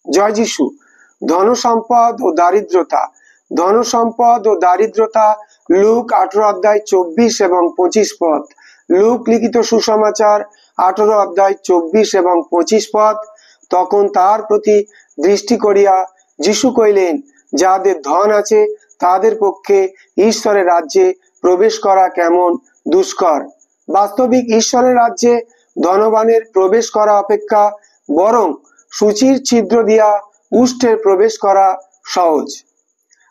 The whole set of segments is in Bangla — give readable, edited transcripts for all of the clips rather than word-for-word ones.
জয় যিশু। ধনসম্পদ ও দারিদ্রতা। ধনসম্পদ ও দারিদ্রতা লুক 18 অধ্যায় 24 এবং 25 পদ। লুক লিখিত সুসমাচার 18 অধ্যায় 24 এবং 25 পদ। তখন তার প্রতি দৃষ্টি করিয়া যিশু কইলেন, যাদের ধন আছে তাদের পক্ষে ঈশ্বরের রাজ্যে প্রবেশ করা কেমন দুষ্কর। বাস্তবিক ঈশ্বরের রাজ্যে ধনবানের প্রবেশ করা অপেক্ষা বরং সূচির ছিদ্র দিয়া উষ্ঠের প্রবেশ করা সহজ।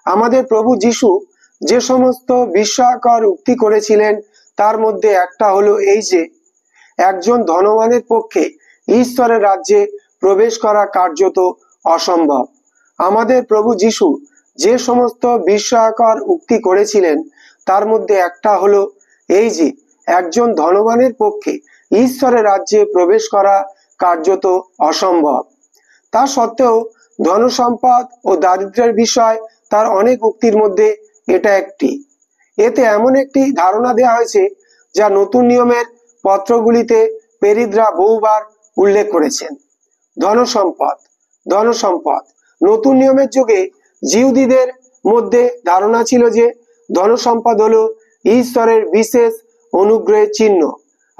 আমাদের প্রভু যিশু যে সমস্ত বিস্ময়কর উক্তি করেছিলেন তার মধ্যে একটা হলো এই যে, একজন ধনবানের পক্ষে ঈশ্বরের রাজ্যে প্রবেশ করা কার্যত অসম্ভব। আমাদের প্রভু যিশু যে সমস্ত বিস্ময়কর উক্তি করেছিলেন তার মধ্যে একটা হলো এই যে, একজন ধনবানের পক্ষে ঈশ্বরের রাজ্যে প্রবেশ করা কার্যত অসম্ভব। তা সত্ত্বেও ধনসম্পদ ও দারিদ্র্যের বিষয় তার অনেক উক্তির মধ্যে এটা একটি। এতে এমন একটি ধারণা দেওয়া হয়েছে যা নতুন নিয়মের পত্রগুলিতে পেরিদরা বহুবার উল্লেখ করেছেন। ধনসম্পদ। ধনসম্পদ নতুন নিয়মের যুগে জিহুদীদের মধ্যে ধারণা ছিল যে ধনসম্পদ হলো ঈশ্বরের বিশেষ অনুগ্রহের চিহ্ন,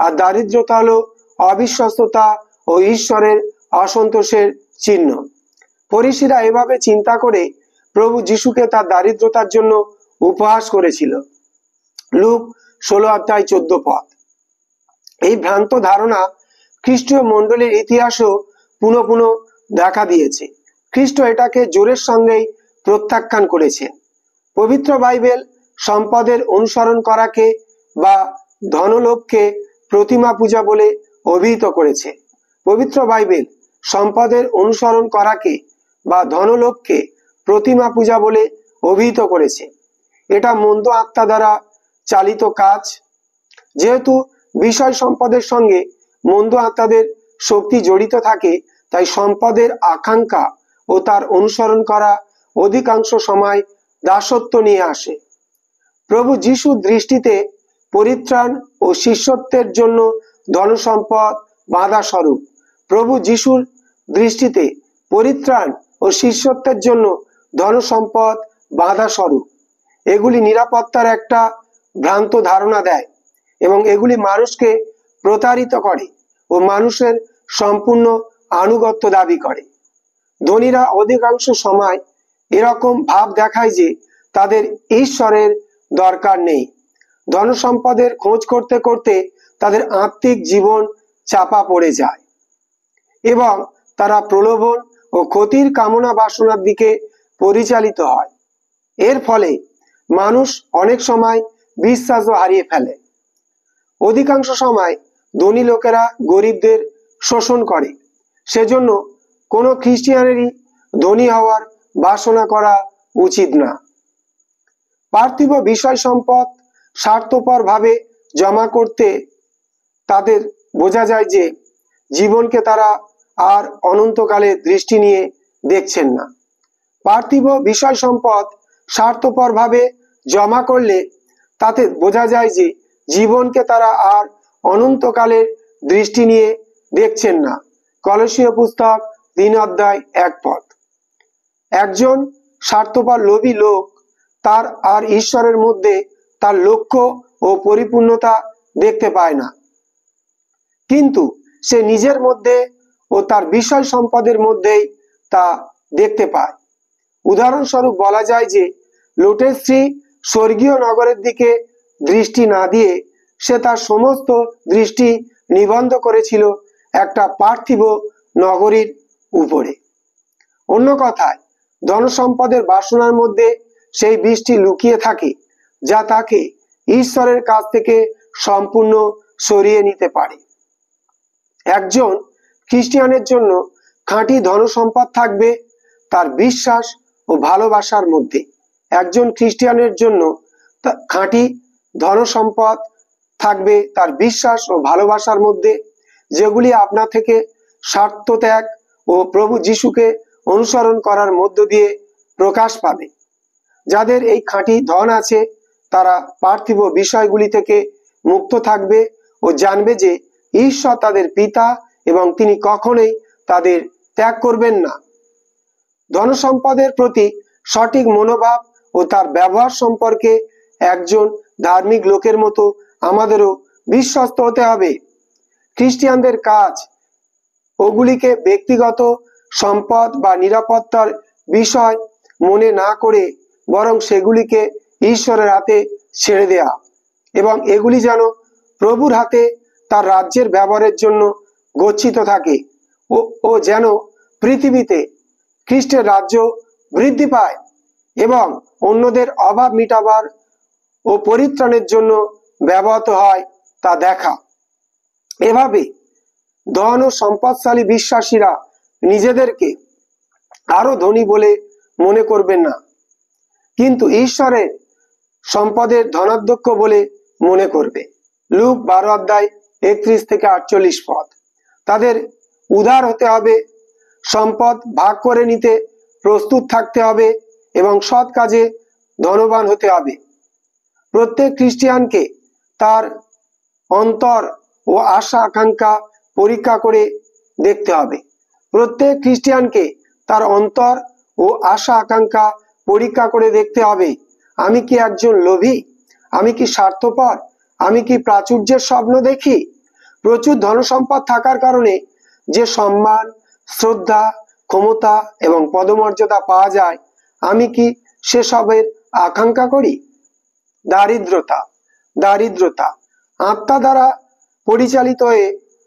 আর দারিদ্রতা হলো অবিশ্বস্ততা ও ঈশ্বরের অসন্তোষের চিহ্ন। ফরিসীরা এভাবে চিন্তা করে প্রভু যিশুকে তার দারিদ্রতার জন্য উপহাস করেছিল। লুক 16 অধ্যায় 14 পদ। এই ভ্রান্ত ধারণা খ্রিস্টীয় মণ্ডলীর ইতিহাসও পুনঃ পুনঃ দেখা দিয়েছে। খ্রিস্ট এটাকে জোরের সঙ্গেই প্রত্যাখ্যান করেছেন। পবিত্র বাইবেল সম্পদের অনুসরণ করাকে বা ধনলোভকে প্রতিমা পূজা বলে অভিহিত করেছে। পবিত্র বাইবেল সম্পদের অনুসরণ করাকে বা ধনলোভকে প্রতিমা পূজা বলে অভিহিত করেছে। এটা মন্দ আত্মা দ্বারা চালিত কাজ। যেহেতু বিষয় সম্পদের সঙ্গে মন্দ আত্মাদের শক্তি জড়িত থাকে, তাই সম্পদের আকাঙ্ক্ষা ও তার অনুসরণ করা অধিকাংশ সময় দাসত্ব নিয়ে আসে। প্রভু যিশুর দৃষ্টিতে পরিত্রাণ ও শিষ্যত্বের জন্য ধনসম্পদ বাধা স্বরূপ। প্রভু যিশুর দৃষ্টিতে পরিত্রাণ ও শিষ্যত্বের জন্য ধনসম্পদ বাধা স্বরূপ। এগুলি নিরাপত্তার একটা ভ্রান্ত ধারণা দেয় এবং এগুলি মানুষকে প্রতারিত করে ও মানুষের সম্পূর্ণ আনুগত্য দাবি করে। ধনীরা অধিকাংশ সময় এরকম ভাব দেখায় যে তাদের ঈশ্বরের দরকার নেই। ধনসম্পদের খোঁজ করতে করতে তাদের আত্মিক জীবন চাপা পড়ে যায় এবং তারা প্রলোভন ও ক্ষতির কামনা বাসনার দিকে পরিচালিত হয়। এর ফলে মানুষ অনেক সময় বিশ্বাসও হারিয়ে ফেলে। অধিকাংশ সময় ধনী লোকেরা গরিবদের শোষণ করে। সেজন্য কোনো খ্রিস্টিয়ানেরই ধনী হওয়ার বাসনা করা উচিত না। পার্থিব বিষয় সম্পদ স্বার্থপর ভাবে জমা করতে তাদের বোঝা যায় যে জীবনকে তারা আর অনন্তকালের দৃষ্টি নিয়ে দেখছেন না। পার্থিব বিষয় সম্পদ স্বার্থপর ভাবে জমা করলে তাতে বোঝা যায় যে জীবনকে তারা আর অনন্তকালের দৃষ্টি নিয়ে দেখছেন না। কলসীয় পুস্তক 3 অধ্যায় 1 পদ। একজন স্বার্থপর লোভী লোক তার আর ঈশ্বরের মধ্যে তার লক্ষ্য ও পরিপূর্ণতা দেখতে পায় না, কিন্তু সে নিজের মধ্যে ও তার বিষয় সম্পদের মধ্যেই তা দেখতে পায়। উদাহরণস্বরূপ বলা যায় যে লোটের স্ত্রী স্বর্গীয় নগরের দিকে দৃষ্টি না দিয়ে সে তার সমস্ত দৃষ্টি নিবন্ধ করেছিল একটা পার্থিব নগরীর উপরে। অন্য কথায়, ধনসম্পদের বাসনার মধ্যে সেই বৃষ্টি লুকিয়ে থাকে যা তাকে ঈশ্বরের কাছ থেকে সম্পূর্ণ সরিয়ে নিতে পারে। একজন খ্রিস্টিয়ানের জন্য খাঁটি ধনসম্পদ থাকবে তার বিশ্বাস ও ভালোবাসার মধ্যে। একজন খ্রিস্টিয়ানের জন্য খাঁটি ধনসম্পদ থাকবে তার বিশ্বাস ও ভালোবাসার মধ্যে, যেগুলি আপনা থেকে স্বার্থ ত্যাগ ও প্রভু যিশুকে অনুসরণ করার মধ্য দিয়ে প্রকাশ পাবে। যাদের এই খাঁটি ধন আছে তারা পার্থিব বিষয়গুলি থেকে মুক্ত থাকবে ও জানবে যে ঈশ্বর তাদের পিতা এবং তিনি কখনোই তাদের ত্যাগ করবেন না। ধনসম্পদের প্রতি সঠিক মনোভাব ও তার ব্যবহার সম্পর্কে একজন ধার্মিক লোকের মতো আমাদেরও বিশ্বস্ত হতে হবে। খ্রিস্টানদের কাজ ওগুলিকে ব্যক্তিগত সম্পদ বা নিরাপত্তার বিষয় মনে না করে বরং সেগুলিকে ঈশ্বরের হাতে ছেড়ে দেয়া এবং এগুলি যেন প্রভুর হাতে তার রাজ্যের ব্যবহারের জন্য গচ্ছিত থাকে ও যেন পৃথিবীতে খ্রিস্টের রাজ্য বৃদ্ধি পায় এবং অন্যদের অভাব মিটাবার ও পরিত্রাণের জন্য ব্যবহৃত হয় তা দেখা। এভাবে ধন ও সম্পদশালী বিশ্বাসীরা নিজেদেরকে আরো ধনী বলে মনে করবেন না, কিন্তু ঈশ্বরের সম্পদের ধনাধ্যক্ষ বলে মনে করবে। লুক 12:31-48 পদ। তাদের উদার হতে হবে, সম্পদ ভাগ করে নিতে প্রস্তুত থাকতে হবে এবং সৎ কাজে ধনবান হতে হবে। প্রত্যেক খ্রিস্টিয়ানকে তার অন্তর ও আশা আকাঙ্ক্ষা পরীক্ষা করে দেখতে হবে। প্রত্যেক খ্রিস্টিয়ানকে তার অন্তর ও আশা আকাঙ্ক্ষা পরীক্ষা করে দেখতে হবে। আমি কি একজন লোভী? আমি কি স্বার্থপর? আমি কি প্রাচুর্যের স্বপ্ন দেখি? প্রচুর ধনসম্পদ থাকার কারণে যে সম্মান, শ্রদ্ধা, ক্ষমতা এবং পদমর্যাদা পাওয়া যায়, আমি কি সেসবের আকাঙ্ক্ষা করি? দারিদ্রতা আত্মা দ্বারা পরিচালিত হয়ে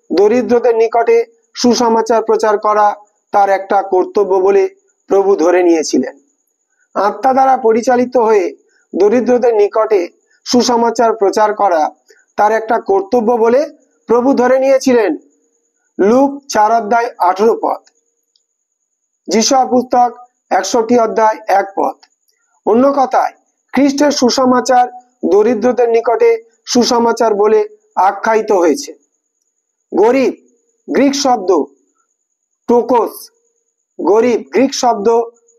দরিদ্রদের নিকটে সুসমাচার প্রচার করা তার একটা কর্তব্য বলে প্রভু ধরে নিয়েছিলেন। আত্মা দ্বারা পরিচালিত হয়ে দরিদ্রদের নিকটে সুসমাচার প্রচার করা তার একটা কর্তব্য বলে প্রভু ধরে নিয়েছিলেন। লুক 4:18 পদ। যিশয়া পুস্তক 61:1 পদ। অন্য কথায়, খ্রিস্টের সুসমাচার দরিদ্রদের নিকটে সুসমাচার বলে আখ্যায়িত হয়েছে। গরিব গ্রিক শব্দ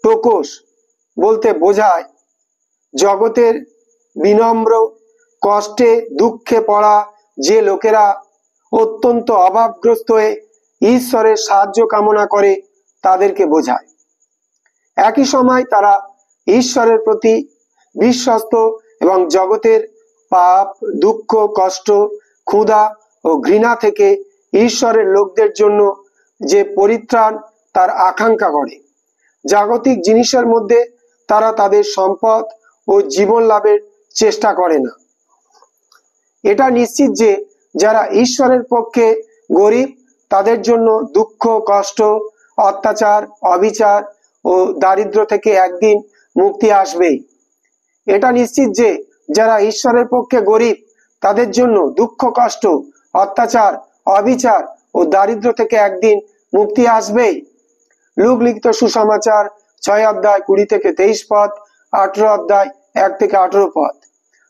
টোকোস বলতে বোঝায় জগতের বিনম্র, কষ্টে দুঃখে পড়া যে লোকেরা অত্যন্ত অভাবগ্রস্ত হয়ে ঈশ্বরের সাহায্য কামনা করে তাদেরকে বোঝায়। একই সময় তারা ঈশ্বরের প্রতি বিশ্বস্ত এবং জগতের পাপ, দুঃখ, কষ্ট, ক্ষুধা ও ঘৃণা থেকে ঈশ্বরের লোকদের জন্য যে পরিত্রাণ তার আকাঙ্ক্ষা করে। জাগতিক জিনিসের মধ্যে তারা তাদের সম্পদ ও জীবন লাভের চেষ্টা করে না। এটা নিশ্চিত যে যারা ঈশ্বরের পক্ষে গরিব তাদের জন্য দুঃখ, কষ্ট, অত্যাচার, অবিচার ও দারিদ্র থেকে একদিন মুক্তি আসবেই। এটা নিশ্চিত যে যারা ঈশ্বরের পক্ষে গরিব তাদের জন্য দুঃখ, কষ্ট, অত্যাচার, অবিচার ও দারিদ্র থেকে একদিন মুক্তি আসবেই। লুক লিখিত সুসমাচার 6:20-23 পদ, 18:1-18 পদ।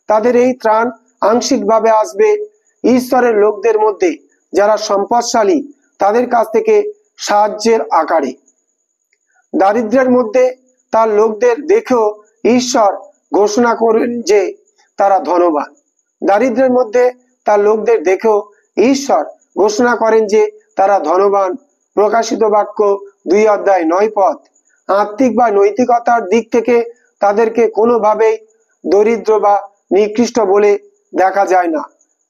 তাদের এই ত্রাণ আংশিকভাবে আসবে ঈশ্বরের লোকদের মধ্যে যারা সম্পদশালী তাদের কাছ থেকে সাহায্যের আকারে। দারিদ্রের মধ্যে তার লোকদের দেখেও ঈশ্বর ঘোষণা করেন যে তারা ধনবান। দারিদ্রের মধ্যে তার লোকদের দেখেও ঈশ্বর ঘোষণা করেন যে তারা ধনবান। প্রকাশিত বাক্য 2:9 পদ। আত্মিক বা নৈতিকতার দিক থেকে তাদেরকে কোনোভাবেই দরিদ্র বা নিকৃষ্ট বলে দেখা যায় না।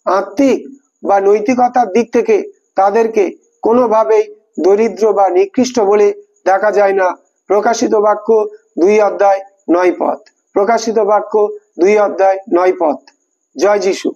আত্মিক বা নৈতিকতার দিক থেকে তাদেরকে কোনোভাবেই দরিদ্র বা নিকৃষ্ট বলে দেখা যায় না। প্রকাশিত বাক্য 2:9 পদ। প্রকাশিত বাক্য 2:9 পদ। জয় যিশু।